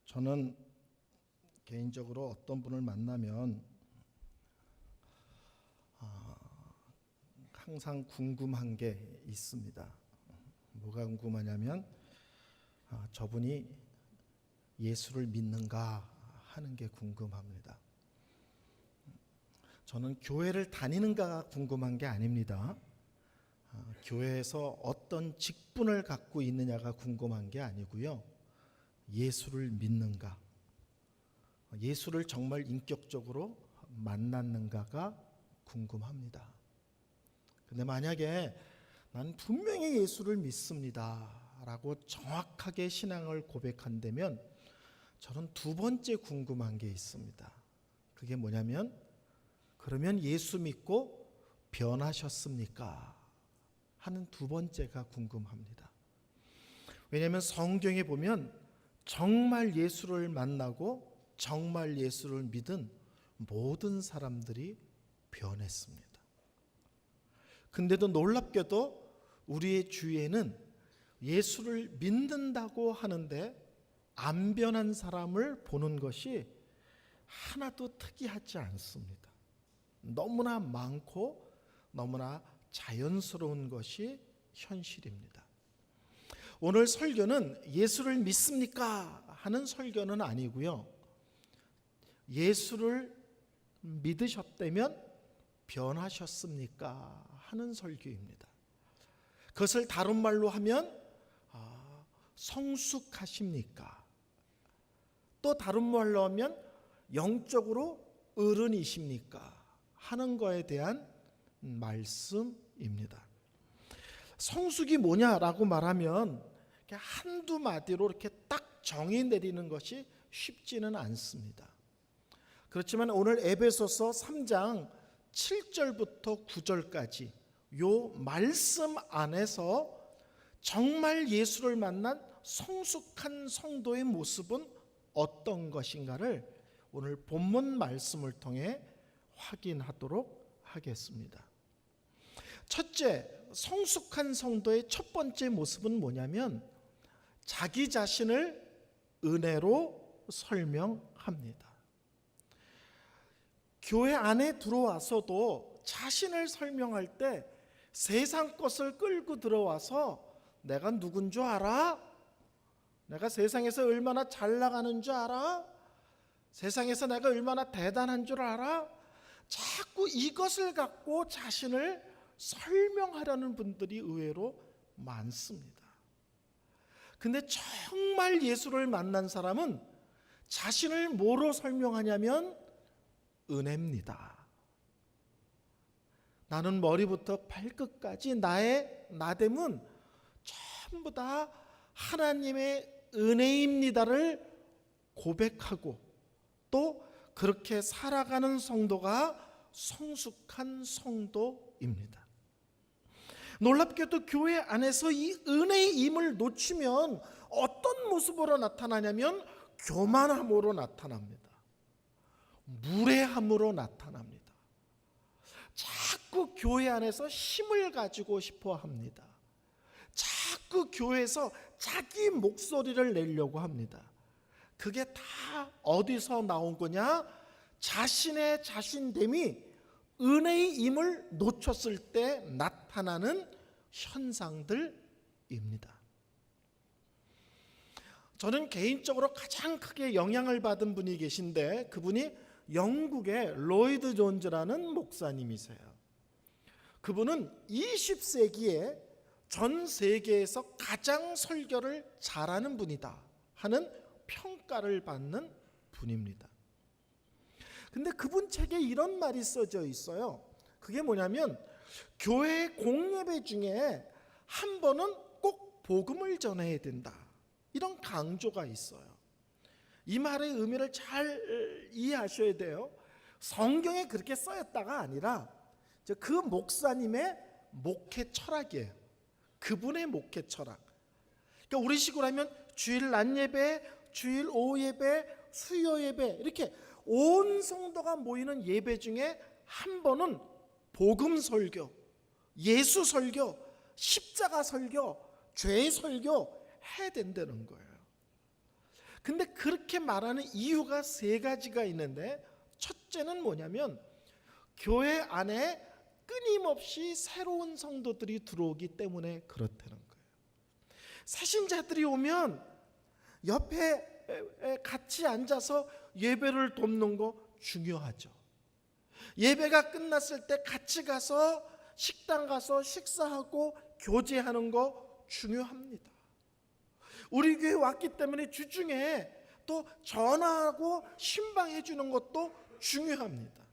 저는 개인적으로 어떤 분을 만나면 항상 궁금한 게 있습니다. 뭐가 궁금하냐면 저분이 예수를 믿는가 하는 게 궁금합니다. 저는 교회를 다니는가가 궁금한 게 아닙니다. 교회에서 어떤 직분을 갖고 있느냐가 궁금한 게 아니고요. 예수를 믿는가, 예수를 정말 인격적으로 만났는가가 궁금합니다. 근데 만약에 난 분명히 예수를 믿습니다 라고 정확하게 신앙을 고백한다면 저는 두 번째 궁금한 게 있습니다. 그게 뭐냐면, 그러면 예수 믿고 변하셨습니까? 하는 두 번째가 궁금합니다. 왜냐하면 성경에 보면 정말 예수를 만나고 정말 예수를 믿은 모든 사람들이 변했습니다. 근데도 놀랍게도 우리의 주위에는 예수를 믿는다고 하는데 안 변한 사람을 보는 것이 하나도 특이하지 않습니다. 너무나 많고 너무나 자연스러운 것이 현실입니다. 오늘 설교는 예수를 믿습니까? 하는 설교는 아니고요. 예수를 믿으셨다면 변하셨습니까? 하는 설교입니다. 그것을 다른 말로 하면 성숙하십니까? 또 다른 말로 하면 영적으로 어른이십니까? 하는 거에 대한 말씀입니다. 성숙이 뭐냐라고 말하면 한두 마디로 이렇게 딱 정의 내리는 것이 쉽지는 않습니다. 그렇지만 오늘 에베소서 3장 7절부터 9절까지 요 말씀 안에서 정말 예수를 만난 성숙한 성도의 모습은 어떤 것인가를 오늘 본문 말씀을 통해 확인하도록 하겠습니다. 첫째, 성숙한 성도의 첫 번째 모습은 뭐냐면 자기 자신을 은혜로 설명합니다. 교회 안에 들어와서도 자신을 설명할 때 세상 것을 끌고 들어와서 내가 누군 줄 알아? 내가 세상에서 얼마나 잘 나가는 줄 알아? 세상에서 내가 얼마나 대단한 줄 알아? 자꾸 이것을 갖고 자신을 설명하려는 분들이 의외로 많습니다. 근데 정말 예수를 만난 사람은 자신을 뭐로 설명하냐면 은혜입니다. 나는 머리부터 발끝까지 나의 나됨은 전부 다 하나님의 은혜입니다를 고백하고 또 그렇게 살아가는 성도가 성숙한 성도입니다. 놀랍게도 교회 안에서 이 은혜의 임을 놓치면 어떤 모습으로 나타나냐면 교만함으로 나타납니다. 무례함으로 나타납니다. 자꾸 교회 안에서 힘을 가지고 싶어 합니다. 자꾸 교회에서 자기 목소리를 내려고 합니다. 그게 다 어디서 나온 거냐? 자신의 자신됨이 은혜의 임을 놓쳤을 때 나타나는 현상들입니다. 저는 개인적으로 가장 크게 영향을 받은 분이 계신데 그분이 영국의 로이드 존즈라는 목사님이세요. 그분은 20세기에 전 세계에서 가장 설교를 잘하는 분이다 하는 평가를 받는 분입니다. 근데 그분 책에 이런 말이 써져 있어요. 그게 뭐냐면 교회 공예배 중에 한 번은 꼭 복음을 전해야 된다. 이런 강조가 있어요. 이 말의 의미를 잘 이해하셔야 돼요. 성경에 그렇게 써있다가 아니라 그 목사님의 목회 철학이에요. 그분의 목회 철학. 그러니까 우리식으로 하면 주일 낮 예배, 주일 오후 예배, 수요 예배 이렇게 온 성도가 모이는 예배 중에 한 번은 복음 설교, 예수 설교, 십자가 설교, 죄 설교 해야 된다는 거예요. 근데 그렇게 말하는 이유가 세 가지가 있는데, 첫째는 뭐냐면 교회 안에 끊임없이 새로운 성도들이 들어오기 때문에 그렇다는 거예요. 새신자들이 오면 옆에 같이 앉아서 예배를 돕는 거 중요하죠. 예배가 끝났을 때 같이 가서 식당 가서 식사하고 교제하는 거 중요합니다. 우리 교회 왔기 때문에 주중에 또 전화하고 신방해 주는 것도 중요합니다.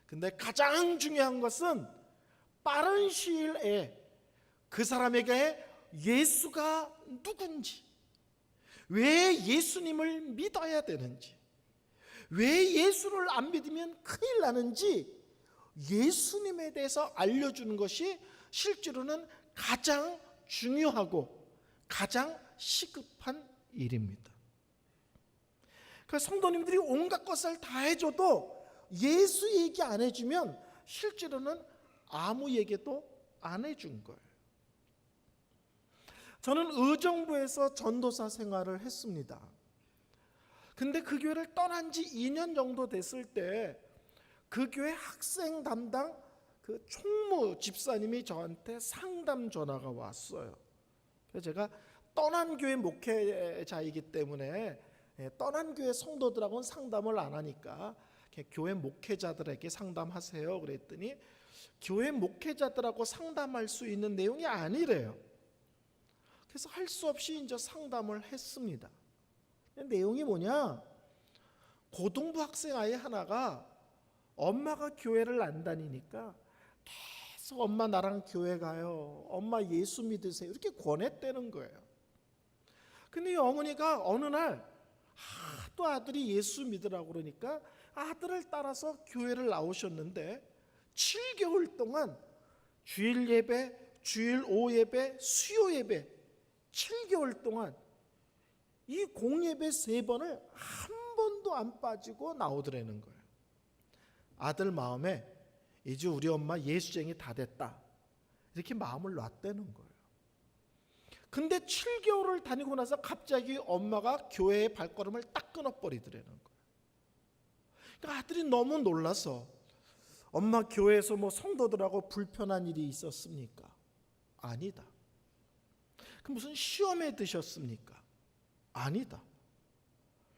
근데 가장 중요한 것은 빠른 시일 내에 그 사람에게 예수가 누군지, 왜 예수님을 믿어야 되는지, 왜 예수를 안 믿으면 큰일 나는지 예수님에 대해서 알려주는 것이 실제로는 가장 중요하고 가장 시급한 일입니다. 그 성도님들이 온갖 것을 다 해줘도 예수 얘기 안 해주면 실제로는 아무 얘기도 안 해준 거예요. 저는 의정부에서 전도사 생활을 했습니다. 근데 그 교회를 떠난 지 2년 정도 됐을 때 그 교회 학생 담당 그 총무 집사님이 저한테 상담 전화가 왔어요. 그래서 제가 떠난 교회 목회자이기 때문에 떠난 교회 성도들하고는 상담을 안 하니까 교회 목회자들에게 상담하세요 그랬더니 교회 목회자들하고 상담할 수 있는 내용이 아니래요. 그래서 할 수 없이 이제 상담을 했습니다. 내용이 뭐냐? 고등부 학생 아이 하나가 엄마가 교회를 안 다니니까 계속 엄마 나랑 교회 가요, 엄마 예수 믿으세요, 이렇게 권했다는 거예요. 근데 이 어머니가 어느 날 또 아들이 예수 믿으라고 그러니까 아들을 따라서 교회를 나오셨는데 7개월 동안 주일 예배, 주일 오후 예배, 수요 예배 7개월 동안 이 공예배 3번을 한 번도 안 빠지고 나오더라는 거예요. 아들 마음에 이제 우리 엄마 예수쟁이 다 됐다, 이렇게 마음을 놨다는 거예요. 근데 7개월을 다니고 나서 갑자기 엄마가 교회의 발걸음을 딱 끊어버리더라는 거예요. 그러니까 아들이 너무 놀라서 엄마 교회에서 뭐 성도들하고 불편한 일이 있었습니까? 아니다. 그 무슨 시험에 드셨습니까? 아니다.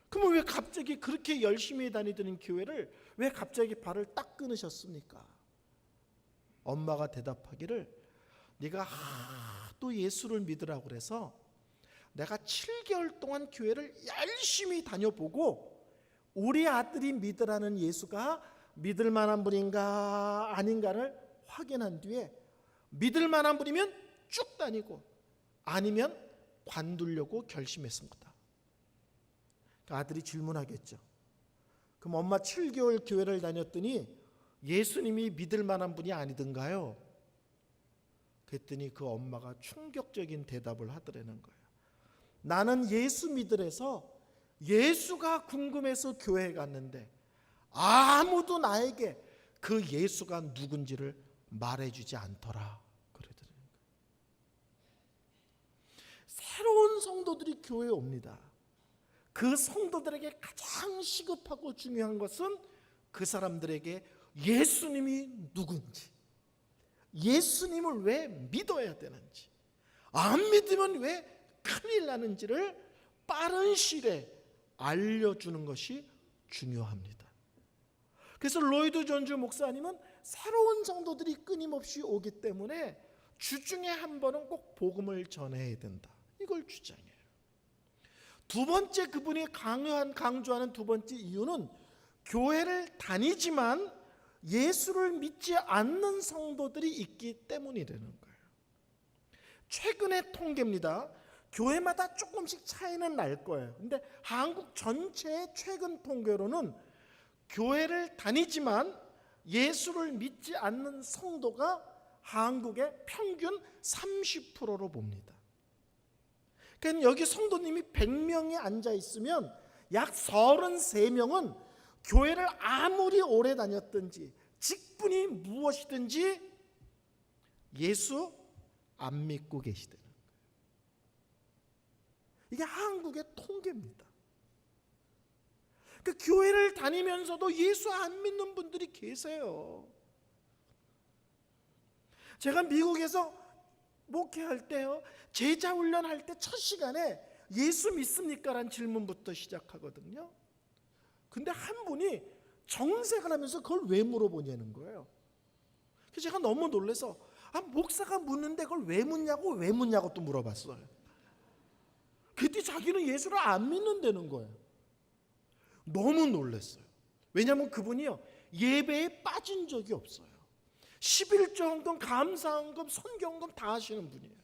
그럼 왜 갑자기 그렇게 열심히 다니던 교회를 왜 갑자기 발을 딱 끊으셨습니까? 엄마가 대답하기를 네가 하도 예수를 믿으라고 그래서 내가 7개월 동안 교회를 열심히 다녀보고 우리 아들이 믿으라는 예수가 믿을 만한 분인가 아닌가를 확인한 뒤에 믿을 만한 분이면 쭉 다니고 아니면 관두려고 결심했습니다. 그 아들이 질문하겠죠. 그럼 엄마 7개월 교회를 다녔더니 예수님이 믿을 만한 분이 아니던가요? 그랬더니 그 엄마가 충격적인 대답을 하더라는 거예요. 나는 예수 믿으래서 예수가 궁금해서 교회에 갔는데 아무도 나에게 그 예수가 누군지를 말해주지 않더라, 그러더라는 거예요. 새로운 성도들이 교회에 옵니다. 그 성도들에게 가장 시급하고 중요한 것은 그 사람들에게 예수님이 누군지, 예수님을 왜 믿어야 되는지, 안 믿으면 왜 큰일 나는지를 빠른 시일에 알려주는 것이 중요합니다. 그래서 로이드 존즈 목사님은 새로운 성도들이 끊임없이 오기 때문에 주중에 한 번은 꼭 복음을 전해야 된다, 이걸 주장해요. 두 번째, 그분이 강조하는 두 번째 이유는 교회를 다니지만 예수를 믿지 않는 성도들이 있기 때문이라는 거예요. 최근의 통계입니다. 교회마다 조금씩 차이는 날 거예요. 근데 한국 전체의 최근 통계로는 교회를 다니지만 예수를 믿지 않는 성도가 한국의 평균 30%로 봅니다. 그러니까 여기 성도님이 100명이 앉아 있으면 약 33명은 교회를 아무리 오래 다녔든지 직분이 무엇이든지 예수 안 믿고 계시다는 거예요. 이게 한국의 통계입니다. 그 교회를 다니면서도 예수 안 믿는 분들이 계세요. 제가 미국에서 목회할 때요, 제자 훈련할 때 첫 시간에 예수 믿습니까? 라는 질문부터 시작하거든요. 근데 한 분이 정색을 하면서 그걸 왜 물어보냐는 거예요. 그래서 제가 너무 놀라서 목사가 묻는데 그걸 왜 묻냐고 또 물어봤어요. 그때 자기는 예수를 안 믿는다는 거예요. 너무 놀랐어요. 왜냐하면 그분이요, 예배에 빠진 적이 없어요. 11조헌금, 감사헌금, 선교헌금 다 하시는 분이에요.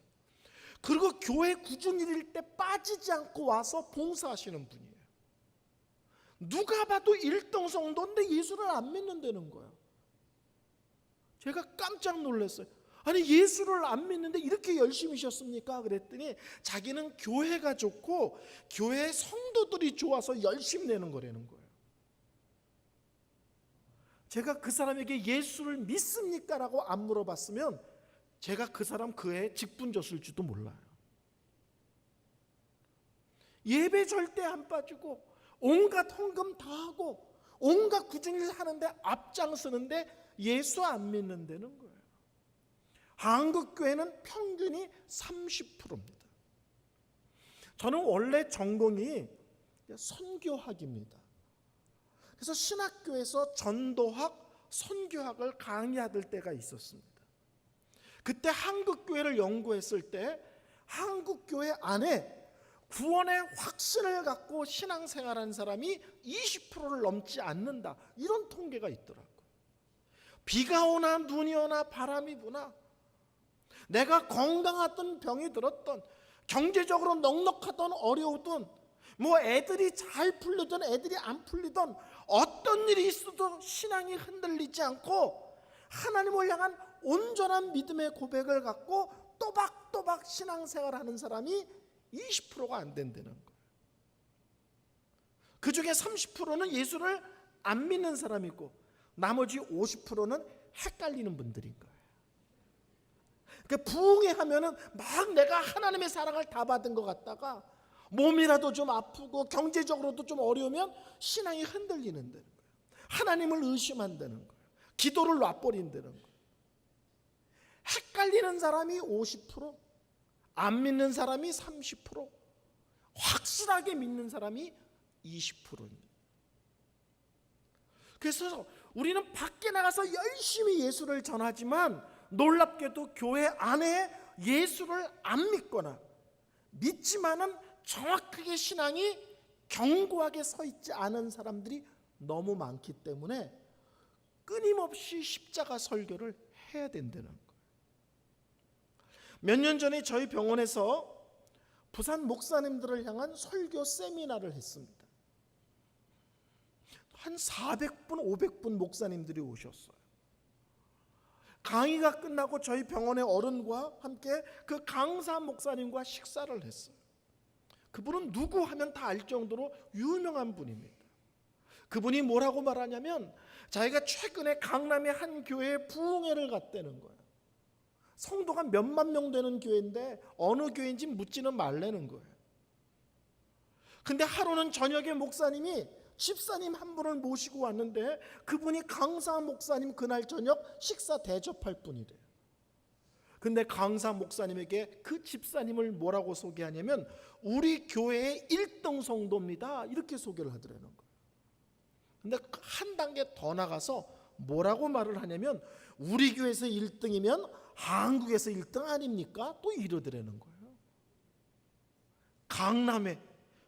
그리고 교회 구준일일 때 빠지지 않고 와서 봉사하시는 분이에요. 누가 봐도 1등 성도인데 예수를 안 믿는다는 거예요. 제가 깜짝 놀랐어요. 아니, 예수를 안 믿는데 이렇게 열심히셨습니까? 그랬더니 자기는 교회가 좋고 교회 성도들이 좋아서 열심히 내는 거라는 거예요. 제가 그 사람에게 예수를 믿습니까? 라고 안 물어봤으면 제가 그 사람 그에 직분 줬을지도 몰라요. 예배 절대 안 빠지고 온갖 헌금 다 하고 온갖 구준일 하는데 앞장서는데 예수 안 믿는다는 거예요. 한국 교회는 평균이 30%입니다. 저는 원래 전공이 선교학입니다. 그래서 신학교에서 전도학, 선교학을 강의할 때가 있었습니다. 그때 한국 교회를 연구했을 때 한국 교회 안에 구원의 확신을 갖고 신앙생활하는 사람이 20%를 넘지 않는다, 이런 통계가 있더라고요. 비가 오나 눈이 오나 바람이 부나, 내가 건강하던 병이 들었던, 경제적으로 넉넉하던 어려우던, 뭐 애들이 잘 풀리던 애들이 안 풀리던 어떤 일이 있어도 신앙이 흔들리지 않고 하나님을 향한 온전한 믿음의 고백을 갖고 또박또박 신앙생활하는 사람이 20%가 안 된다는 거예요. 그 중에 30%는 예수를 안 믿는 사람이고 나머지 50%는 헷갈리는 분들인 거예요. 그러니까 부흥회 하면은 막 내가 하나님의 사랑을 다 받은 것 같다가 몸이라도 좀 아프고 경제적으로도 좀 어려우면 신앙이 흔들리는다는 거예요. 하나님을 의심한다는 거예요. 기도를 놔버린다는 거예요. 헷갈리는 사람이 50%, 안 믿는 사람이 30%, 확실하게 믿는 사람이 20%입니다. 그래서 우리는 밖에 나가서 열심히 예수를 전하지만 놀랍게도 교회 안에 예수를 안 믿거나 믿지만은 정확하게 신앙이 견고하게 서 있지 않은 사람들이 너무 많기 때문에 끊임없이 십자가 설교를 해야 된다는 거예요. 몇 년 전에 저희 병원에서 부산 목사님들을 향한 설교 세미나를 했습니다. 한 400분, 500분 목사님들이 오셨어요. 강의가 끝나고 저희 병원의 어른과 함께 그 강사 목사님과 식사를 했어요. 그분은 누구 하면 다 알 정도로 유명한 분입니다. 그분이 뭐라고 말하냐면 자기가 최근에 강남의 한 교회에 부흥회를 갔다는 거예요. 성도가 몇만 명 되는 교회인데 어느 교회인지 묻지는 말라는 거예요. 근데 하루는 저녁에 목사님이 집사님 한 분을 모시고 왔는데 그분이 강사 목사님 그날 저녁 식사 대접할 분이래요. 근데 강사 목사님에게 그 집사님을 뭐라고 소개하냐면 우리 교회의 1등 성도입니다, 이렇게 소개를 하더라는 거예요. 근데 한 단계 더 나가서 뭐라고 말을 하냐면 우리 교회에서 1등이면 한국에서 1등 아닙니까? 또 이러더라는 거예요. 강남에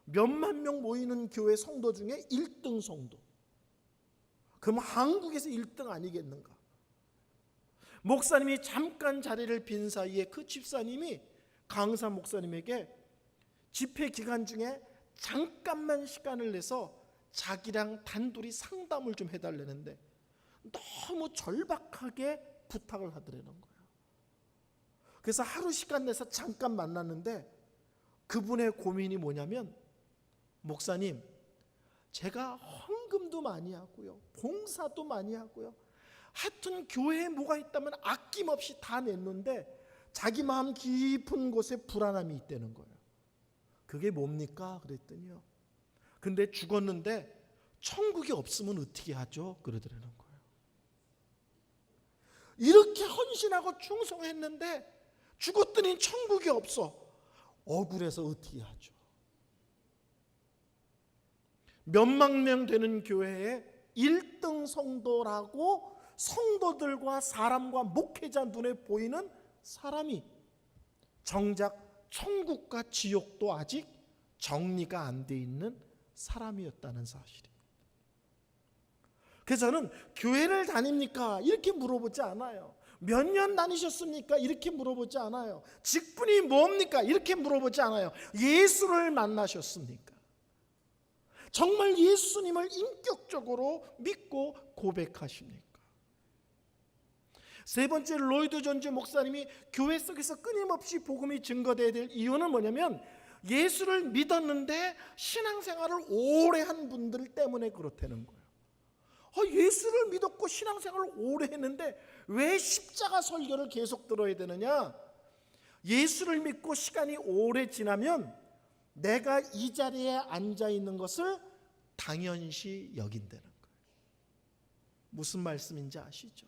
몇만 명 모이는 교회 성도 중에 1등 성도, 그럼 한국에서 1등 아니겠는가? 목사님이 잠깐 자리를 빈 사이에 그 집사님이 강사 목사님에게 집회 기간 중에 잠깐만 시간을 내서 자기랑 단둘이 상담을 좀 해달라는데 너무 절박하게 부탁을 하더라는 거예요. 그래서 하루 시간 내서 잠깐 만났는데 그분의 고민이 뭐냐면 목사님, 제가 헌금도 많이 하고요, 봉사도 많이 하고요, 하여튼 교회에 뭐가 있다면 아낌없이 다 냈는데 자기 마음 깊은 곳에 불안함이 있다는 거예요. 그게 뭡니까? 그랬더니요, 근데 죽었는데 천국이 없으면 어떻게 하죠? 그러더라는 거예요. 이렇게 헌신하고 충성했는데 죽었더니 천국이 없어. 억울해서 어떻게 하죠? 몇만 명 되는 교회에 1등 성도라고 성도들과 사람과 목회자 눈에 보이는 사람이 정작 천국과 지옥도 아직 정리가 안 돼 있는 사람이었다는 사실입니다. 그래서 저는 교회를 다닙니까? 이렇게 물어보지 않아요. 몇 년 다니셨습니까? 이렇게 물어보지 않아요. 직분이 뭡니까? 이렇게 물어보지 않아요. 예수를 만나셨습니까? 정말 예수님을 인격적으로 믿고 고백하십니까? 세 번째, 로이드 존즈 목사님이 교회 속에서 끊임없이 복음이 증거되어야 될 이유는 뭐냐면 예수를 믿었는데 신앙생활을 오래 한 분들 때문에 그렇다는 거예요. 예수를 믿었고 신앙생활을 오래 했는데 왜 십자가 설교를 계속 들어야 되느냐? 예수를 믿고 시간이 오래 지나면 내가 이 자리에 앉아 있는 것을 당연시 여긴다는 거예요. 무슨 말씀인지 아시죠?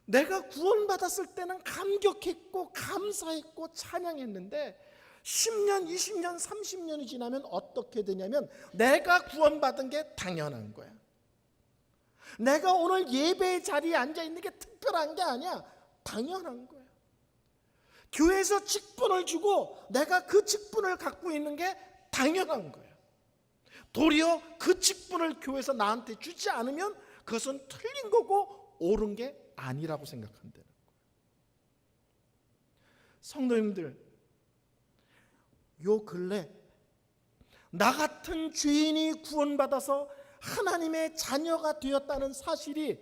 내가 구원받았을 때는 감격했고 감사했고 찬양했는데 10년, 20년, 30년이 지나면 어떻게 되냐면 내가 구원받은 게 당연한 거야. 내가 오늘 예배의 자리에 앉아 있는 게 특별한 게 아니야. 당연한 거야. 교회에서 직분을 주고 내가 그 직분을 갖고 있는 게 당연한 거야. 도리어 그 직분을 교회에서 나한테 주지 않으면 그것은 틀린 거고 옳은 게 아니라고 생각한다는 거예요. 성도님들, 요 근래 나 같은 죄인이 구원받아서 하나님의 자녀가 되었다는 사실이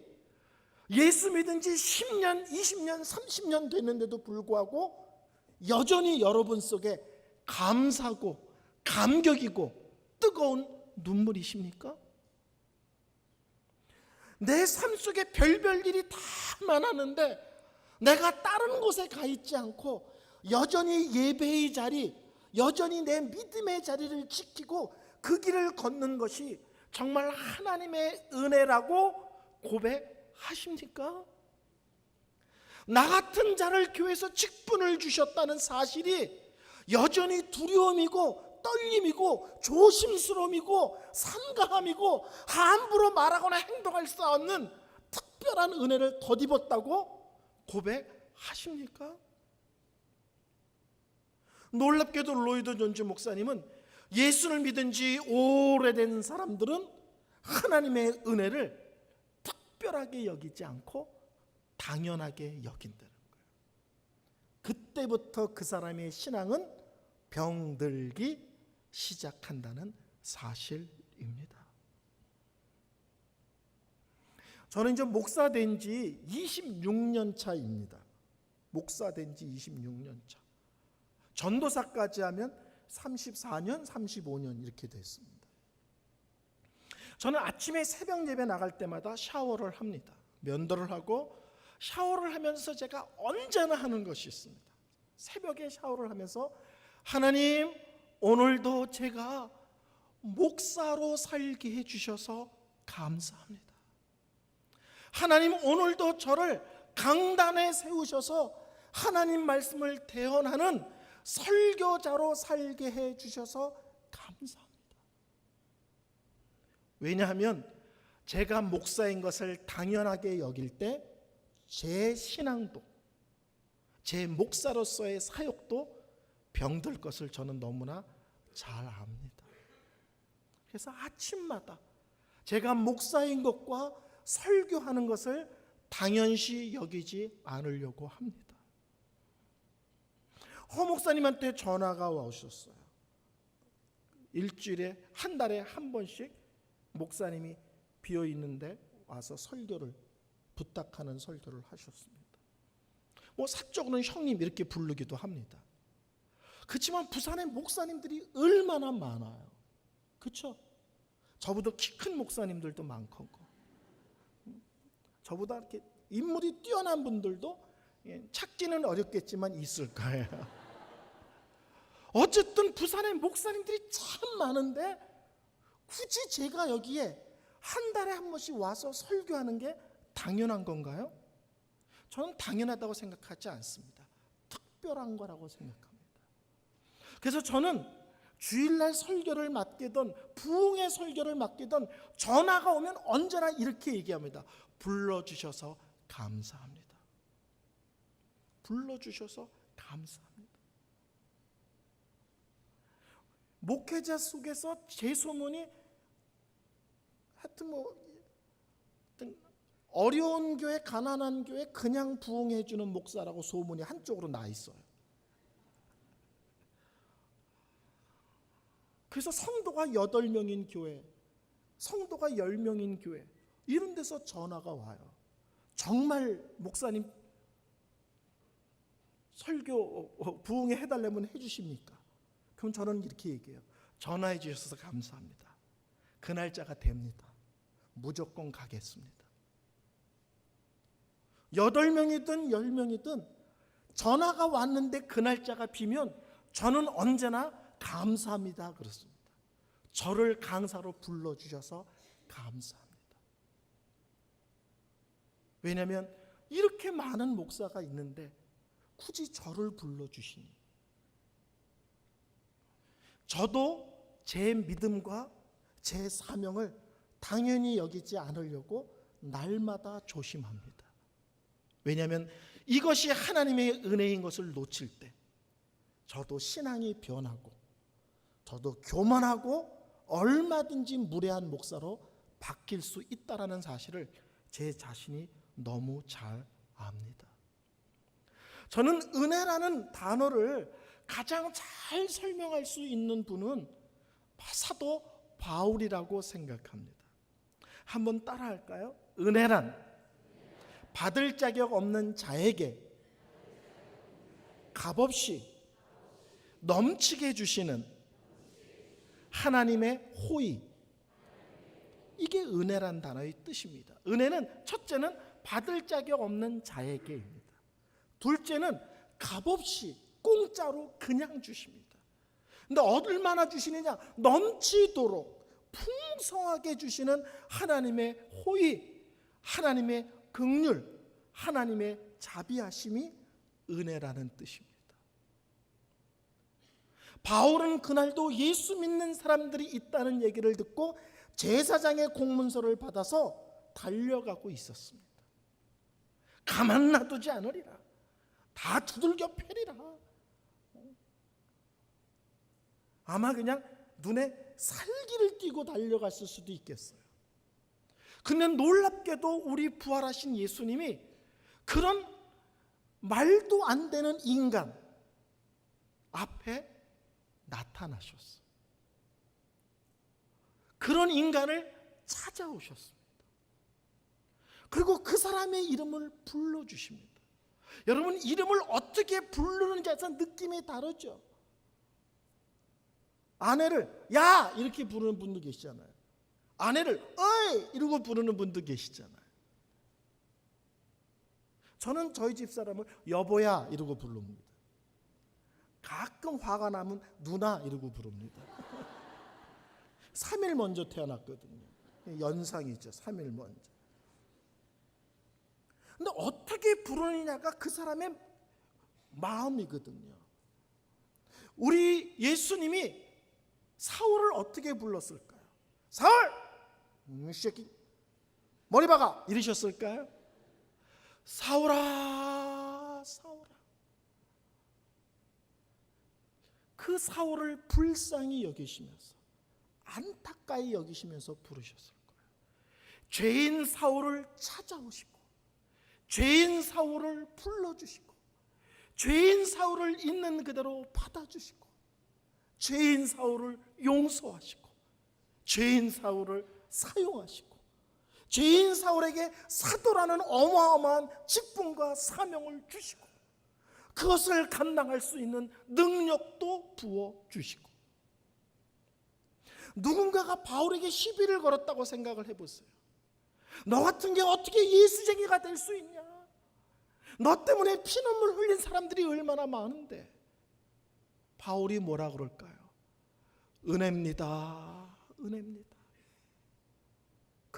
예수 믿은 지 10년, 20년, 30년 됐는데도 불구하고 여전히 여러분 속에 감사고 감격이고 뜨거운 눈물이십니까? 내 삶 속에 별별 일이 다 많았는데 내가 다른 곳에 가 있지 않고 여전히 예배의 자리, 여전히 내 믿음의 자리를 지키고 그 길을 걷는 것이 정말 하나님의 은혜라고 고백하십니까? 나 같은 자를 교회에서 직분을 주셨다는 사실이 여전히 두려움이고 떨림이고 조심스러움이고 삼가함이고 함부로 말하거나 행동할 수 없는 특별한 은혜를 덧입었다고 고백하십니까? 놀랍게도 로이드 존즈 목사님은 예수를 믿은 지 오래된 사람들은 하나님의 은혜를 특별하게 여기지 않고 당연하게 여긴다는 거예요. 그때부터 그 사람의 신앙은 병들기 시작한다는 사실입니다. 저는 이제 목사 된 지 26년 차입니다. 목사 된 지 26년 차. 전도사까지 하면 34년, 35년 이렇게 됐습니다. 저는 아침에 새벽 예배 나갈 때마다 샤워를 합니다. 면도를 하고 샤워를 하면서 제가 언제나 하는 것이 있습니다. 새벽에 샤워를 하면서 하나님, 오늘도 제가 목사로 살게 해주셔서 감사합니다. 하나님, 오늘도 저를 강단에 세우셔서 하나님 말씀을 대언하는 설교자로 살게 해주셔서 감사합니다. 왜냐하면 제가 목사인 것을 당연하게 여길 때 제 신앙도 제 목사로서의 사역도 병들 것을 저는 너무나 잘 압니다. 그래서 아침마다 제가 목사인 것과 설교하는 것을 당연시 여기지 않으려고 합니다. 허 목사님한테 전화가 오셨어요. 일주일에 한 달에 한 번씩 목사님이 비어 있는데 와서 설교를 부탁하는 설교를 하셨습니다. 사적으로는 형님 이렇게 부르기도 합니다. 그렇지만 부산에 목사님들이 얼마나 많아요. 그렇죠? 저보다 키 큰 목사님들도 많고 저보다 이렇게 인물이 뛰어난 분들도 찾기는 어렵겠지만 있을 거예요. 어쨌든 부산에 목사님들이 참 많은데 굳이 제가 여기에 한 달에 한 번씩 와서 설교하는 게 당연한 건가요? 저는 당연하다고 생각하지 않습니다. 특별한 거라고 생각합니다. 그래서 저는 주일날 설교를 맡기던, 부흥의 설교를 맡기던 전화가 오면 언제나 이렇게 얘기합니다. 불러주셔서 감사합니다. 불러주셔서 감사합니다. 목회자 속에서 제 소문이 하여튼 어려운 교회, 가난한 교회 그냥 부흥해 주는 목사라고 소문이 한쪽으로 나 있어요. 그래서 성도가 8명인 교회, 성도가 10명인 교회, 이런 데서 전화가 와요. 정말 목사님 설교 부흥회 해달라면 해주십니까? 그럼 저는 이렇게 얘기해요. 전화해 주셔서 감사합니다. 그 날짜가 됩니다. 무조건 가겠습니다. 8명이든 10명이든 전화가 왔는데 그 날짜가 비면 저는 언제나 감사합니다 그렇습니다. 저를 강사로 불러주셔서 감사합니다. 왜냐하면 이렇게 많은 목사가 있는데 굳이 저를 불러주시니, 저도 제 믿음과 제 사명을 당연히 여기지 않으려고 날마다 조심합니다. 왜냐하면 이것이 하나님의 은혜인 것을 놓칠 때 저도 신앙이 변하고, 저도 교만하고 얼마든지 무례한 목사로 바뀔 수 있다는 사실을 제 자신이 너무 잘 압니다. 저는 은혜라는 단어를 가장 잘 설명할 수 있는 분은 사도 바울이라고 생각합니다. 한번 따라할까요? 은혜란 받을 자격 없는 자에게 값없이 넘치게 주시는 하나님의 호의, 이게 은혜란 단어의 뜻입니다. 은혜는 첫째는 받을 자격 없는 자에게입니다. 둘째는 값없이 공짜로 그냥 주십니다. 근데 얼마나 주시느냐? 넘치도록 풍성하게 주시는 하나님의 호의, 하나님의 긍휼, 하나님의 자비하심이 은혜라는 뜻입니다. 바울은 그날도 예수 믿는 사람들이 있다는 얘기를 듣고 제사장의 공문서를 받아서 달려가고 있었습니다. 가만 놔두지 않으리라. 다 두들겨 패리라. 아마 그냥 눈에 살기를 띠고 달려갔을 수도 있겠어요. 근데 놀랍게도 우리 부활하신 예수님이 그런 말도 안 되는 인간 앞에 나타나셨어요. 그런 인간을 찾아오셨습니다. 그리고 그 사람의 이름을 불러주십니다. 여러분, 이름을 어떻게 부르는지에서 느낌이 다르죠. 아내를 야 이렇게 부르는 분도 계시잖아요. 아내를 어이 이러고 부르는 분도 계시잖아요. 저는 저희 집 사람을 여보야 이러고 부릅니다. 가끔 화가 나면 누나 이러고 부릅니다. 3일 먼저 태어났거든요. 연상이죠. 3일 먼저. 근데 어떻게 부르느냐가 그 사람의 마음이거든요. 우리 예수님이 사울을 어떻게 불렀을까요? 사울! 이 새끼 머리 박아! 이러셨을까요? 사울아, 사울아. 그 사울을 불쌍히 여기시면서, 안타까이 여기시면서 부르셨을 거예요. 죄인 사울을 찾아오시고, 죄인 사울을 불러주시고, 죄인 사울을 있는 그대로 받아주시고, 죄인 사울을 용서하시고, 죄인 사울을 사용하시고, 죄인 사울에게 사도라는 어마어마한 직분과 사명을 주시고, 그것을 감당할 수 있는 능력도 부어주시고, 누군가가 바울에게 시비를 걸었다고 생각을 해보세요. 너 같은 게 어떻게 예수쟁이가 될 수 있냐? 너 때문에 피눈물 흘린 사람들이 얼마나 많은데. 바울이 뭐라 그럴까요? 은혜입니다. 은혜입니다.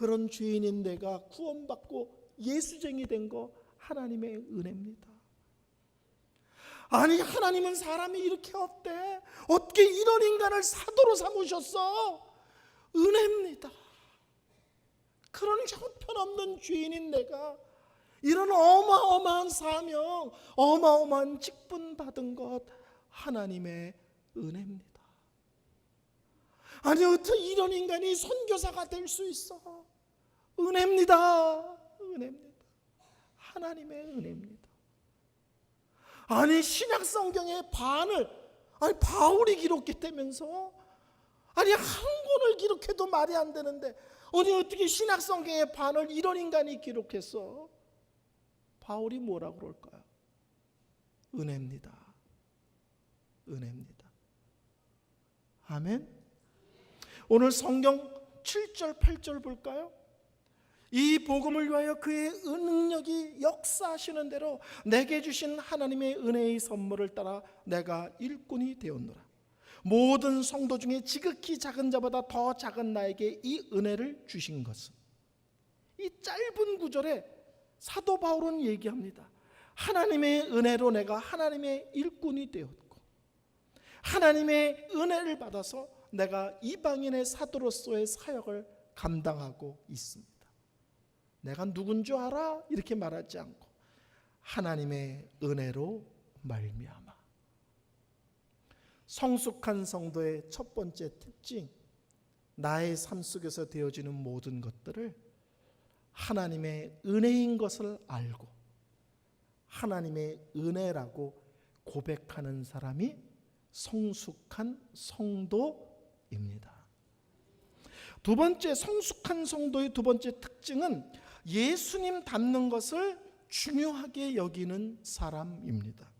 그런 죄인인 내가 구원받고 예수쟁이 된 거 하나님의 은혜입니다. 아니, 하나님은 사람이 이렇게 없대. 어떻게 이런 인간을 사도로 삼으셨어? 은혜입니다. 그런 형편없는 죄인인 내가 이런 어마어마한 사명, 어마어마한 직분 받은 것 하나님의 은혜입니다. 아니, 어떻게 이런 인간이 선교사가 될 수 있어? 은혜입니다. 은혜입니다. 하나님의 은혜입니다. 아니, 신약 성경의 반을 바울이 기록했다면서? 아니, 한 권을 기록해도 말이 안 되는데 아니, 어떻게 신약 성경의 반을 이런 인간이 기록했어? 바울이 뭐라고 그럴까요? 은혜입니다. 은혜입니다. 아멘. 오늘 성경 7절 8절 볼까요? 이 복음을 위하여 그의 능력이 역사하시는 대로 내게 주신 하나님의 은혜의 선물을 따라 내가 일꾼이 되었노라. 모든 성도 중에 지극히 작은 자보다 더 작은 나에게 이 은혜를 주신 것은, 이 짧은 구절에 사도 바울은 얘기합니다. 하나님의 은혜로 내가 하나님의 일꾼이 되었고, 하나님의 은혜를 받아서 내가 이방인의 사도로서의 사역을 감당하고 있습니다. 내가 누군 줄 알아? 이렇게 말하지 않고 하나님의 은혜로 말미암아. 성숙한 성도의 첫 번째 특징, 나의 삶 속에서 되어지는 모든 것들을 하나님의 은혜인 것을 알고 하나님의 은혜라고 고백하는 사람이 성숙한 성도입니다. 두 번째, 성숙한 성도의 두 번째 특징은 예수님 닮는 것을 중요하게 여기는 사람입니다.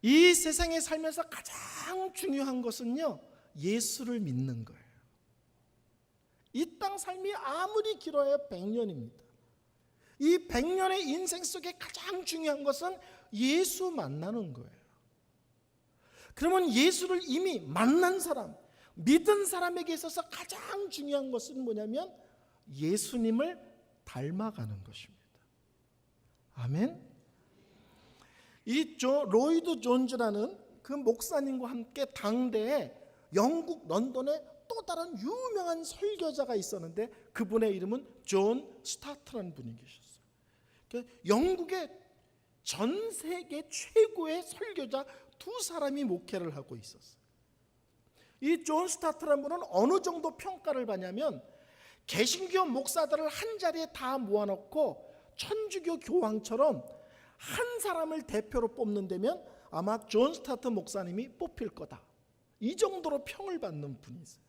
이 세상에 살면서 가장 중요한 것은요, 예수를 믿는 거예요. 이 땅 삶이 아무리 길어야 100년입니다. 이 100년의 인생 속에 가장 중요한 것은 예수 만나는 거예요. 그러면 예수를 이미 만난 사람, 믿은 사람에게 있어서 가장 중요한 것은 뭐냐면 예수님을 닮아가는 것입니다. 아멘. 이 로이드 존즈라는 그 목사님과 함께 당대에 영국 런던에 또 다른 유명한 설교자가 있었는데 그분의 이름은 존 스타트라는 분이 계셨어요. 영국의 전 세계 최고의 설교자 두 사람이 목회를 하고 있었어요. 이 존 스타트라는 분은 어느 정도 평가를 받냐면, 개신교 목사들을 한 자리에 다 모아놓고 천주교 교황처럼 한 사람을 대표로 뽑는다면 아마 존 스타트 목사님이 뽑힐 거다, 이 정도로 평을 받는 분이세요.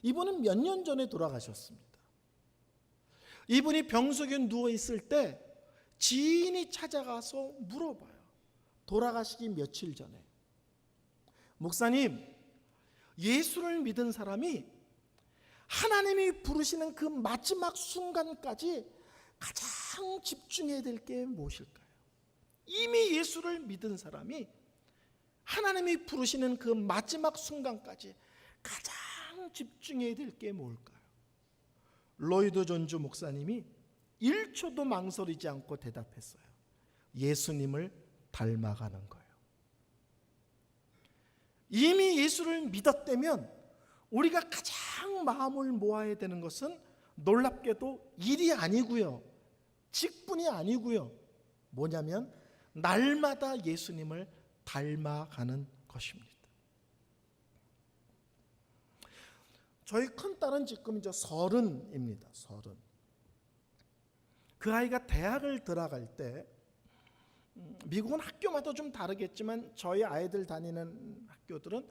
이분은 몇 년 전에 돌아가셨습니다. 이분이 병석에 누워있을 때 지인이 찾아가서 물어봐요. 돌아가시기 며칠 전에, 목사님, 예수를 믿은 사람이 하나님이 부르시는 그 마지막 순간까지 가장 집중해야 될 게 무엇일까요? 이미 예수를 믿은 사람이 하나님이 부르시는 그 마지막 순간까지 가장 집중해야 될 게 뭘까요? 로이드 존즈 목사님이 1초도 망설이지 않고 대답했어요. 예수님을 닮아가는 거예요. 이미 예수를 믿었다면 우리가 가장 마음을 모아야 되는 것은 놀랍게도 일이 아니고요, 직분이 아니고요, 뭐냐면 날마다 예수님을 닮아가는 것입니다. 저희 큰딸은 지금 이제 30입니다. 30. 그 아이가 대학을 들어갈 때, 미국은 학교마다 좀 다르겠지만 저희 아이들 다니는 학교들은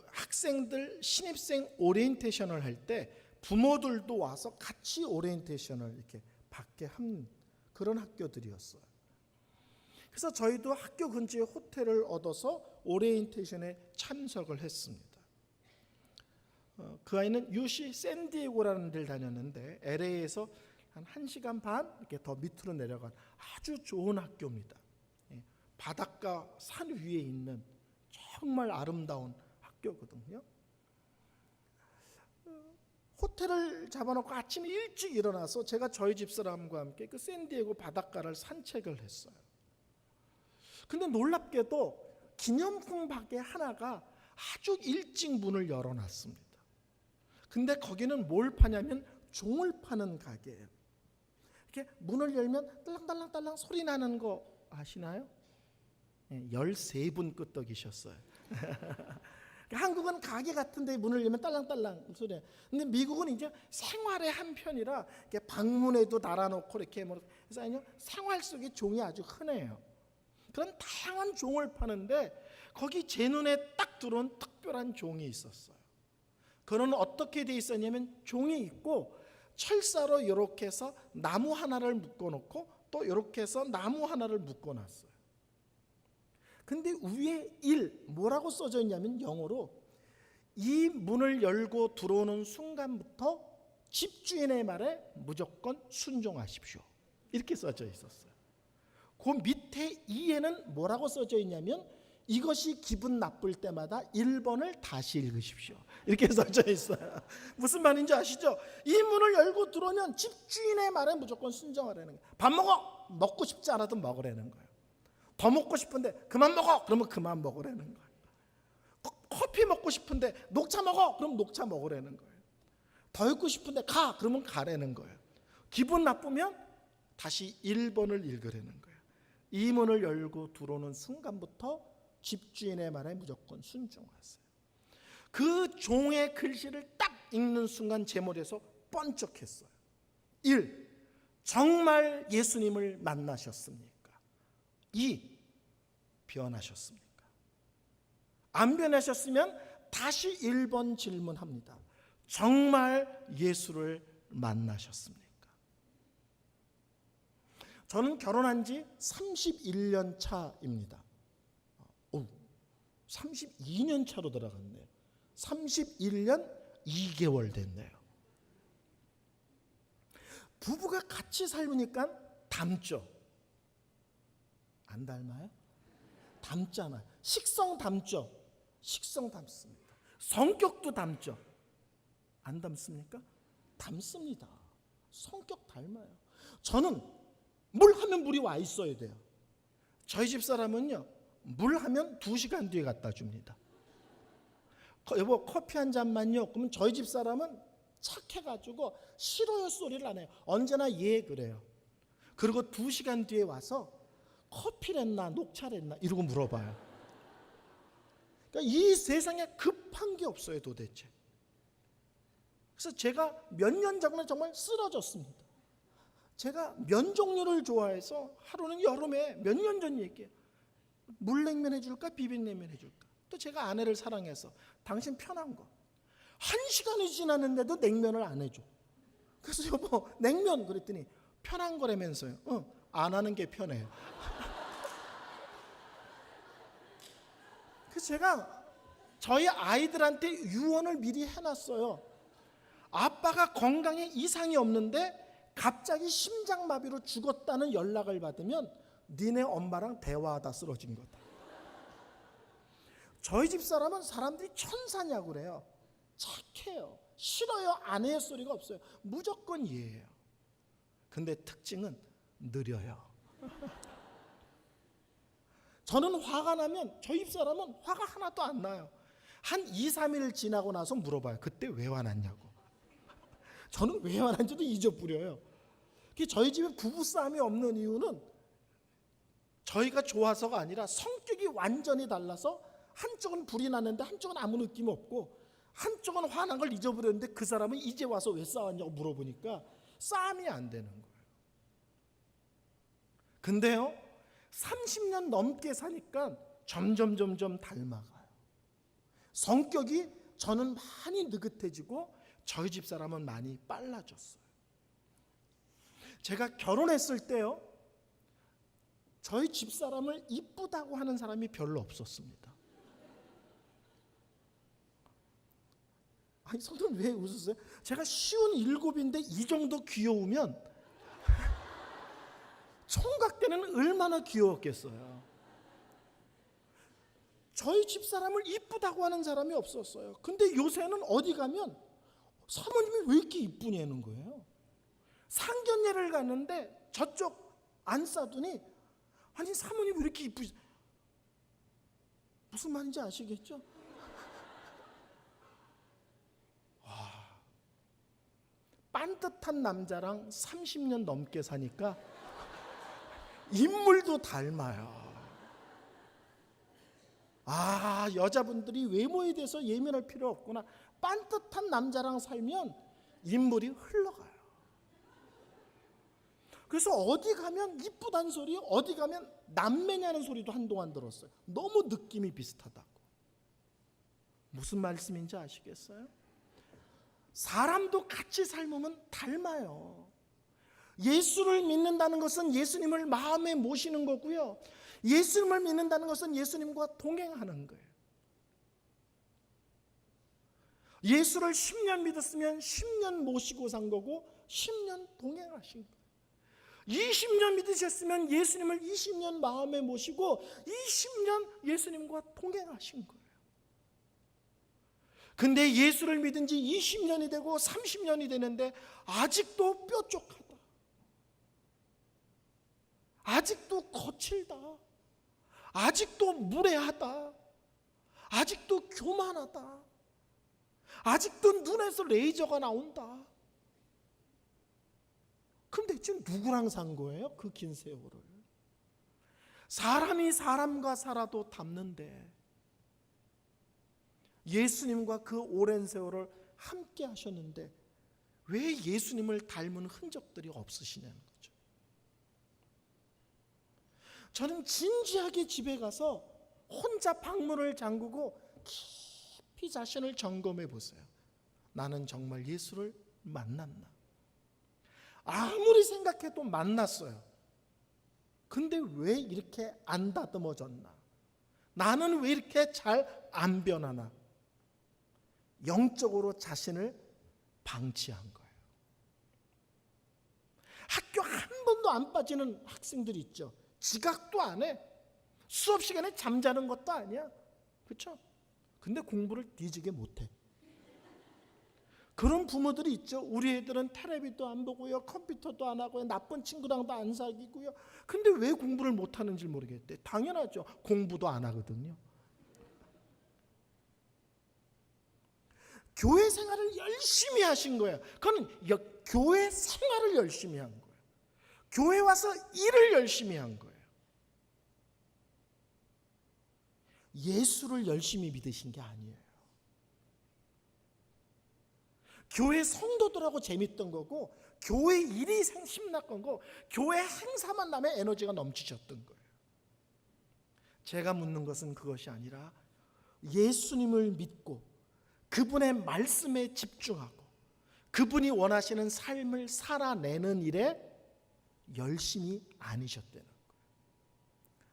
학생들 신입생 오리엔테이션을 할 때 부모들도 와서 같이 오리엔테이션을 이렇게 받게 하는 그런 학교들이었어요. 그래서 저희도 학교 근처에 호텔을 얻어서 오리엔테이션에 참석을 했습니다. 그 아이는 UC 샌디에고라는 데를 다녔는데 LA에서 한 1시간 반 이렇게 더 밑으로 내려간 아주 좋은 학교입니다. 바닷가 산 위에 있는 정말 아름다운 학교거든요. 호텔을 잡아놓고 아침에 일찍 일어나서 제가 저희 집사람과 함께 그 샌디에고 바닷가를 산책을 했어요. 근데 놀랍게도 기념품 가게 하나가 아주 일찍 문을 열어놨습니다. 근데 거기는 뭘 파냐면 종을 파는 가게예요. 이렇게 문을 열면 딸랑딸랑딸랑 소리 나는 거 아시나요? 13분 끄떡이셨어요. 한국은 가게 같은데 문을 열면 딸랑딸랑 소리. 근데 미국은 이제 생활의 한 편이라 이렇게 방문에도 달아놓고 이렇게 그래서 생활 속에 종이 아주 흔해요. 그런 다양한 종을 파는데 거기 제 눈에 딱 들어온 특별한 종이 있었어요. 그는 어떻게 돼 있었냐면 종이 있고 철사로 이렇게 해서 나무 하나를 묶어놓고 또 이렇게 해서 나무 하나를 묶어놨어요. 근데 위에 1 뭐라고 써져 있냐면 영어로 이 문을 열고 들어오는 순간부터 집주인의 말에 무조건 순종하십시오. 이렇게 써져 있었어요. 그 밑에 2에는 뭐라고 써져 있냐면 이것이 기분 나쁠 때마다 1번을 다시 읽으십시오. 이렇게 써져 있어요. 무슨 말인지 아시죠? 이 문을 열고 들어오면 집주인의 말에 무조건 순종하라는 거예요. 밥 먹어! 먹고 싶지 않아도 먹으라는 거예요. 더 먹고 싶은데 그만 먹어! 그러면 그만 먹으라는 거예요. 커피 먹고 싶은데 녹차 먹어! 그럼 녹차 먹으라는 거예요. 더 읽고 싶은데 가! 그러면 가라는 거예요. 기분 나쁘면 다시 1번을 읽으라는 거예요. 이 문을 열고 들어오는 순간부터 집주인의 말에 무조건 순종하세요. 그 종의 글씨를 딱 읽는 순간 제 머리에서 번쩍했어요. 1. 정말 예수님을 만나셨습니까? 2. 변하셨습니까? 안 변하셨으면 다시 1번 질문합니다. 정말 예수를 만나셨습니까? 저는 결혼한 지 31년 차입니다. 32년 차로 들어갔네요. 31년 2개월 됐네요. 부부가 같이 살으니까 닮죠? 안 닮아요? 닮잖아요. 식성 닮죠? 식성 닮습니다. 성격도 닮죠? 안 닮습니까? 닮습니다. 성격 닮아요. 저는 물 하면 물이 와 있어야 돼요. 저희 집 사람은요, 물 하면 2시간 뒤에 갖다 줍니다. 여보 커피 한 잔만요. 그러면 저희 집 사람은 착해가지고 싫어요 소리를 안 해요. 언제나 예 그래요. 그리고 2시간 뒤에 와서 커피랬나 녹차랬나 이러고 물어봐요. 그러니까 이 세상에 급한 게 없어요 도대체. 그래서 제가 몇 년 전에 정말 쓰러졌습니다. 제가 면 종류를 좋아해서 하루는 여름에 몇 년 전 얘기해요. 물냉면 해줄까 비빔냉면 해줄까. 또 제가 아내를 사랑해서 당신 편한 거. 1시간이 지났는데도 냉면을 안 해줘. 그래서 여보 냉면 그랬더니 편한 거라면서요. 안 하는 게 편해요. 그래서 제가 저희 아이들한테 유언을 미리 해놨어요. 아빠가 건강에 이상이 없는데 갑자기 심장마비로 죽었다는 연락을 받으면 니네 엄마랑 대화하다 쓰러진 거다. 저희 집 사람은 사람들이 천사냐고 그래요. 착해요. 싫어요. 아내의 소리가 없어요. 무조건 예예요. 근데 특징은 느려요. 저는 화가 나면 저희 집 사람은 화가 하나도 안 나요. 한 2, 3일 지나고 나서 물어봐요. 그때 왜 화났냐고. 저는 왜 화난지도 잊어버려요. 저희 집에 부부싸움이 없는 이유는 저희가 좋아서가 아니라 성격이 완전히 달라서 한쪽은 불이 나는데 한쪽은 아무 느낌 없고 한쪽은 화난 걸 잊어버렸는데 그 사람은 이제 와서 왜 싸웠냐고 물어보니까 싸움이 안 되는 거예요. 근데요 30년 넘게 사니까 점점 닮아가요. 성격이 저는 많이 느긋해지고 저희 집 사람은 많이 빨라졌어요. 제가 결혼했을 때요 저희 집 사람을 이쁘다고 하는 사람이 별로 없었습니다. 아니 성도님 왜 웃으세요? 제가 57인데 이 정도 귀여우면 총각 때는 얼마나 귀여웠겠어요. 저희 집 사람을 이쁘다고 하는 사람이 없었어요. 근데 요새는 어디 가면 사모님이 왜 이렇게 이쁘냐는 거예요. 상견례를 갔는데 저쪽 안 싸더니 아니 사모님 왜 이렇게 이쁘지? 무슨 말인지 아시겠죠? 빤듯한 남자랑 30년 넘게 사니까 인물도 닮아요. 여자분들이 외모에 대해서 예민할 필요 없구나. 빤듯한 남자랑 살면 인물이 흘러가요. 그래서 어디 가면 이쁘다는 소리, 어디 가면 남매냐는 소리도 한동안 들었어요. 너무 느낌이 비슷하다고. 무슨 말씀인지 아시겠어요? 사람도 같이 삶으면 닮아요. 예수를 믿는다는 것은 예수님을 마음에 모시는 거고요. 예수님을 믿는다는 것은 예수님과 동행하는 거예요. 예수를 10년 믿었으면 10년 모시고 산 거고 10년 동행하신 거예요. 20년 믿으셨으면 예수님을 20년 마음에 모시고 20년 예수님과 동행하신 거예요. 근데 예수를 믿은 지 20년이 되고 30년이 되는데 아직도 뾰족하다. 아직도 거칠다. 아직도 무례하다. 아직도 교만하다. 아직도 눈에서 레이저가 나온다. 그럼 대체 누구랑 산 거예요? 그 긴 세월을. 사람이 사람과 살아도 닮는데 예수님과 그 오랜 세월을 함께 하셨는데 왜 예수님을 닮은 흔적들이 없으시냐는 거죠. 저는 진지하게 집에 가서 혼자 방문을 잠그고 깊이 자신을 점검해 보세요. 나는 정말 예수를 만났나? 아무리 생각해도 만났어요. 근데 왜 이렇게 안 다듬어졌나? 나는 왜 이렇게 잘 안 변하나? 영적으로 자신을 방치한 거예요. 학교 한 번도 안 빠지는 학생들이 있죠. 지각도 안 해. 수업 시간에 잠자는 것도 아니야. 그렇죠? 근데 공부를 뒤지게 못해. 그런 부모들이 있죠. 우리 애들은 텔레비도 안 보고요, 컴퓨터도 안 하고요, 나쁜 친구랑도 안 사귀고요. 근데 왜 공부를 못하는지 모르겠대. 당연하죠. 공부도 안 하거든요. 교회 생활을 열심히 하신 거예요. 그건 교회 생활을 열심히 한 거예요. 교회 와서 일을 열심히 한 거예요. 예수를 열심히 믿으신 게 아니에요. 교회 성도들하고 재밌던 거고, 교회 일이 신났던 거고, 교회 행사만 나면 에너지가 넘치셨던 거예요. 제가 묻는 것은 그것이 아니라 예수님을 믿고 그분의 말씀에 집중하고 그분이 원하시는 삶을 살아내는 일에 열심히 아니셨다는 거예요.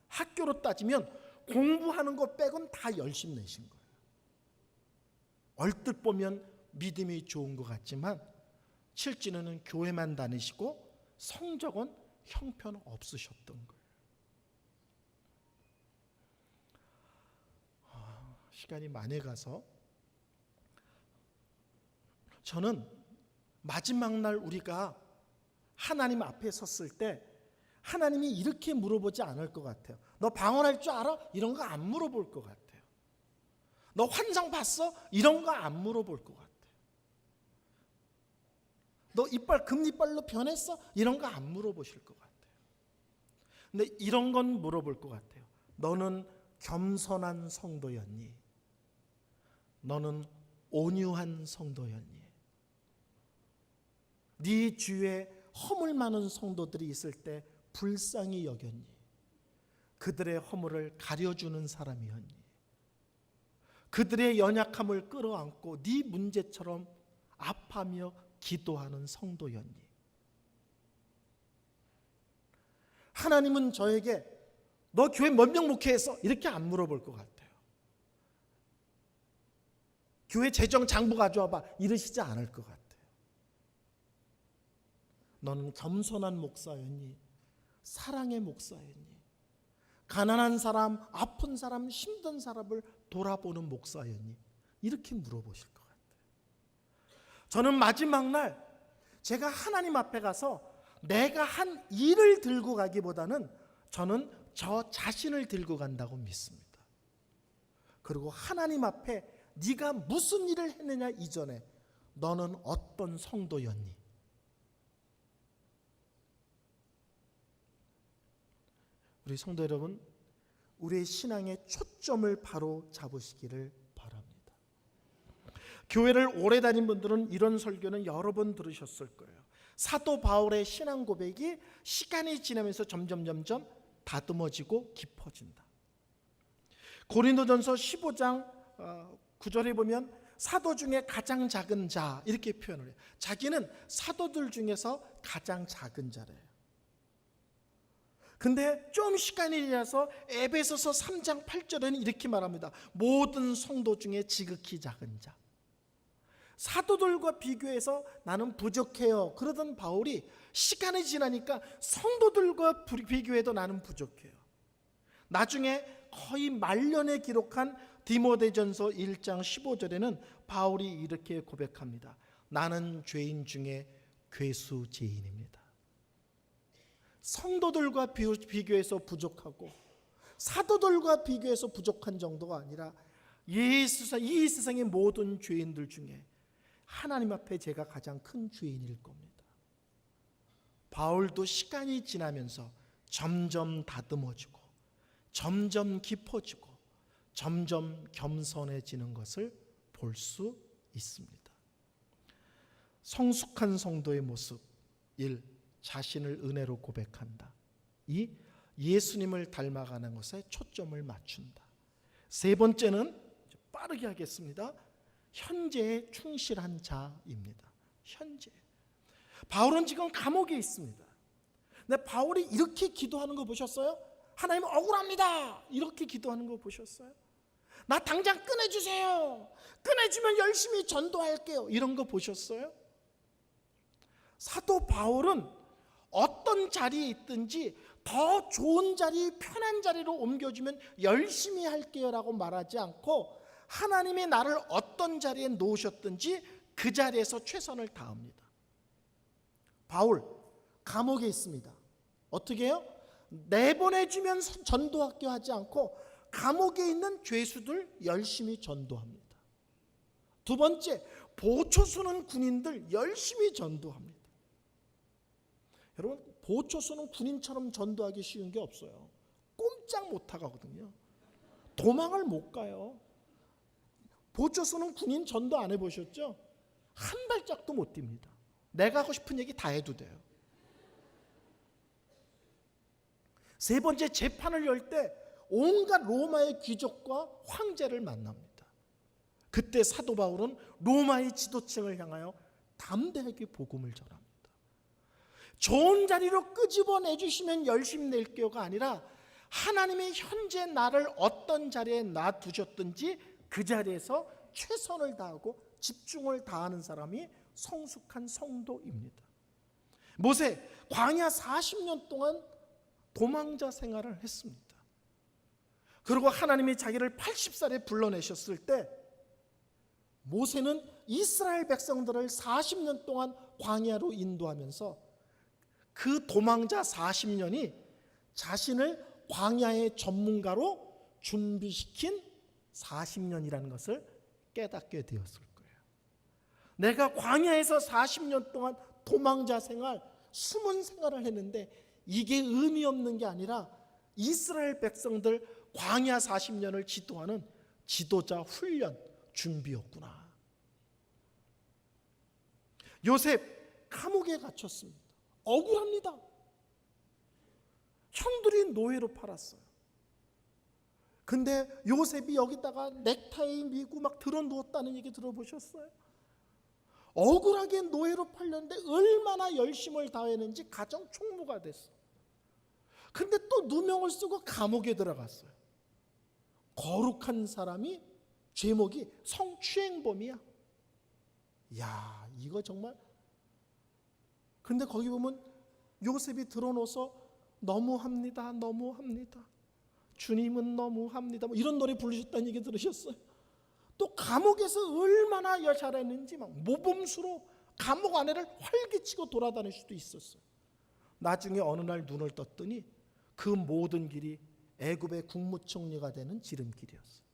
학교로 따지면 공부하는 것 빼곤 다 열심히 내신 거예요. 얼뜻 보면 믿음이 좋은 것 같지만 실제로는 교회만 다니시고 성적은 형편없으셨던 거예요. 시간이 많이 가서 저는 마지막 날 우리가 하나님 앞에 섰을 때 하나님이 이렇게 물어보지 않을 것 같아요. 너 방언할 줄 알아? 이런 거 안 물어볼 것 같아요. 너 환상 봤어? 이런 거 안 물어볼 것 같아요. 너 이빨 금이빨로 변했어? 이런 거 안 물어보실 것 같아요. 근데 이런 건 물어볼 것 같아요. 너는 겸손한 성도였니? 너는 온유한 성도였니? 네 주위에 허물 많은 성도들이 있을 때 불쌍히 여겼니? 그들의 허물을 가려주는 사람이었니? 그들의 연약함을 끌어안고 네 문제처럼 아파하며 기도하는 성도였니? 하나님은 저에게 너 교회 몇 명 목회했어? 이렇게 안 물어볼 것 같아요. 교회 재정 장부 가져와봐 이러시지 않을 것 같아요. 너는 겸손한 목사였니? 사랑의 목사였니? 가난한 사람, 아픈 사람, 힘든 사람을 돌아보는 목사였니? 이렇게 물어보실 것 같아요. 저는 마지막 날 제가 하나님 앞에 가서 내가 한 일을 들고 가기보다는 저는 저 자신을 들고 간다고 믿습니다. 그리고 하나님 앞에 네가 무슨 일을 했느냐 이전에 너는 어떤 성도였니? 우리 성도 여러분, 우리의 신앙의 초점을 바로 잡으시기를 바랍니다. 교회를 오래 다닌 분들은 이런 설교는 여러 번 들으셨을 거예요. 사도 바울의 신앙 고백이 시간이 지나면서 점점 다듬어지고 깊어진다. 고린도전서 15장 9절에 보면 사도 중에 가장 작은 자 이렇게 표현을 해요. 자기는 사도들 중에서 가장 작은 자래요. 근데 좀 시간이 지나서 에베소서 3장 8절에는 이렇게 말합니다. 모든 성도 중에 지극히 작은 자. 사도들과 비교해서 나는 부족해요. 그러던 바울이 시간이 지나니까 성도들과 비교해도 나는 부족해요. 나중에 거의 말년에 기록한 디모데전서 1장 15절에는 바울이 이렇게 고백합니다. 나는 죄인 중에 괴수죄인입니다. 성도들과 비교해서 부족하고 사도들과 비교해서 부족한 정도가 아니라 이 세상의 모든 죄인들 중에 하나님 앞에 제가 가장 큰 죄인일 겁니다. 바울도 시간이 지나면서 점점 다듬어지고 점점 깊어지고 점점 겸손해지는 것을 볼 수 있습니다. 성숙한 성도의 모습 1. 자신을 은혜로 고백한다. 2. 예수님을 닮아가는 것에 초점을 맞춘다. 세 번째는 빠르게 하겠습니다. 현재에 충실한 자입니다. 현재. 바울은 지금 감옥에 있습니다. 근데 바울이 이렇게 기도하는 거 보셨어요? 하나님 억울합니다. 이렇게 기도하는 거 보셨어요? 나 당장 꺼내주세요. 꺼내주면 열심히 전도할게요. 이런 거 보셨어요? 사도 바울은 어떤 자리에 있든지 더 좋은 자리, 편한 자리로 옮겨주면 열심히 할게요 라고 말하지 않고 하나님이 나를 어떤 자리에 놓으셨든지 그 자리에서 최선을 다합니다. 바울 감옥에 있습니다. 어떻게 해요? 내보내주면 전도학교 하지 않고 감옥에 있는 죄수들 열심히 전도합니다. 두 번째, 보초 서는 군인들 열심히 전도합니다. 여러분, 보초 서는 군인처럼 전도하기 쉬운 게 없어요. 꼼짝 못 하거든요. 도망을 못 가요. 보초 서는 군인 전도 안 해보셨죠? 한 발짝도 못 뜁니다. 내가 하고 싶은 얘기 다 해도 돼요. 세 번째, 재판을 열 때 온갖 로마의 귀족과 황제를 만납니다. 그때 사도 바울은 로마의 지도층을 향하여 담대하게 복음을 전합니다. 좋은 자리로 끄집어내 주시면 열심히 낼게요가 아니라 하나님이 현재 나를 어떤 자리에 놔두셨든지 그 자리에서 최선을 다하고 집중을 다하는 사람이 성숙한 성도입니다. 모세 광야 40년 동안 도망자 생활을 했습니다. 그리고 하나님이 자기를 80살에 불러내셨을 때 모세는 이스라엘 백성들을 40년 동안 광야로 인도하면서 그 도망자 40년이 자신을 광야의 전문가로 준비시킨 40년이라는 것을 깨닫게 되었을 거예요. 내가 광야에서 40년 동안 도망자 생활, 숨은 생활을 했는데 이게 의미 없는 게 아니라 이스라엘 백성들 광야 40년을 지도하는 지도자 훈련 준비였구나. 요셉 감옥에 갇혔습니다. 억울합니다. 형들이 노예로 팔았어요. 근데 요셉이 여기다가 넥타이 미고 막 들어 누웠다는 얘기 들어보셨어요? 억울하게 노예로 팔렸는데 얼마나 열심을 다했는지 가정 총무가 됐어. 근데 또 누명을 쓰고 감옥에 들어갔어요. 거룩한 사람이 제목이 성추행범이야. 야, 이거 정말. 근데 거기 보면 요셉이 들어놓아서 너무합니다, 너무합니다. 주님은 너무합니다. 뭐 이런 노래 부르셨다는 얘기 들으셨어요? 또 감옥에서 얼마나 잘했는지 막 모범수로 감옥 안에를 활기치고 돌아다닐 수도 있었어요. 나중에 어느 날 눈을 떴더니 그 모든 길이 애굽의 국무총리가 되는 지름길이었어요.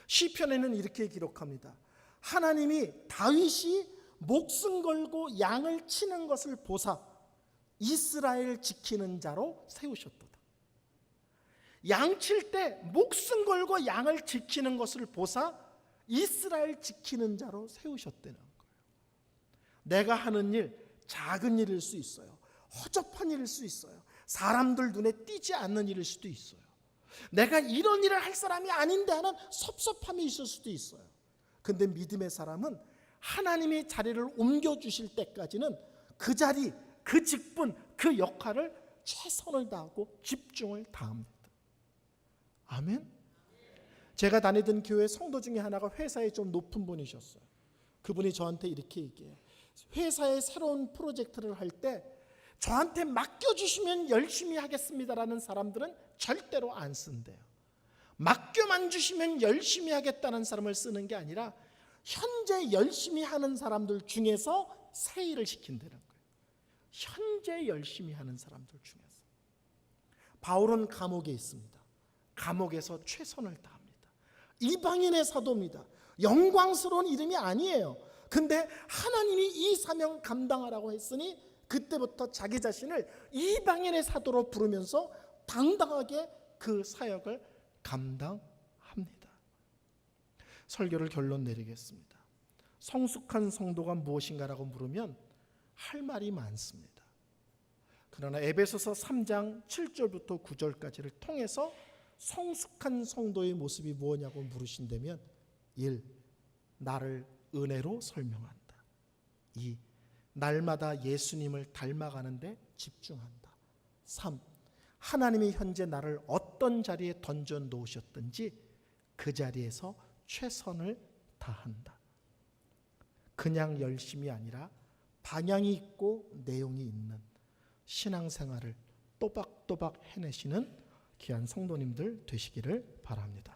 시편에는 이렇게 기록합니다. 하나님이 다윗이 목숨 걸고 양을 치는 것을 보사 이스라엘 지키는 자로 세우셨도다. 양 칠 때 목숨 걸고 양을 지키는 것을 보사 이스라엘 지키는 자로 세우셨다는 거예요. 내가 하는 일, 작은 일일 수 있어요. 허접한 일일 수 있어요. 사람들 눈에 띄지 않는 일일 수도 있어요. 내가 이런 일을 할 사람이 아닌데 하는 섭섭함이 있을 수도 있어요. 근데 믿음의 사람은 하나님이 자리를 옮겨주실 때까지는 그 자리, 그 직분, 그 역할을 최선을 다하고 집중을 다합니다. 아멘. 제가 다니던 교회 성도 중에 하나가 회사에 좀 높은 분이셨어요. 그분이 저한테 이렇게 얘기해요. 회사에 새로운 프로젝트를 할 때 저한테 맡겨주시면 열심히 하겠습니다라는 사람들은 절대로 안 쓴대요. 맡겨만 주시면 열심히 하겠다는 사람을 쓰는 게 아니라 현재 열심히 하는 사람들 중에서 새 일을 시킨다는 거예요. 현재 열심히 하는 사람들 중에서. 바울은 감옥에 있습니다. 감옥에서 최선을 다합니다. 이방인의 사도입니다. 영광스러운 이름이 아니에요. 근데 하나님이 이 사명 감당하라고 했으니 그때부터 자기 자신을 이방인의 사도로 부르면서 당당하게 그 사역을 감당합니다. 설교를 결론 내리겠습니다. 성숙한 성도가 무엇인가라고 물으면 할 말이 많습니다. 그러나 에베소서 3장 7절부터 9절까지를 통해서 성숙한 성도의 모습이 무엇냐고 물으신다면 1. 나를 은혜로 설명한다. 2. 날마다 예수님을 닮아가는 데 집중한다. 3. 하나님이 현재 나를 어떤 자리에 던져 놓으셨든지 그 자리에서 최선을 다한다. 그냥 열심이 아니라 방향이 있고 내용이 있는 신앙생활을 또박또박 해내시는 귀한 성도님들 되시기를 바랍니다.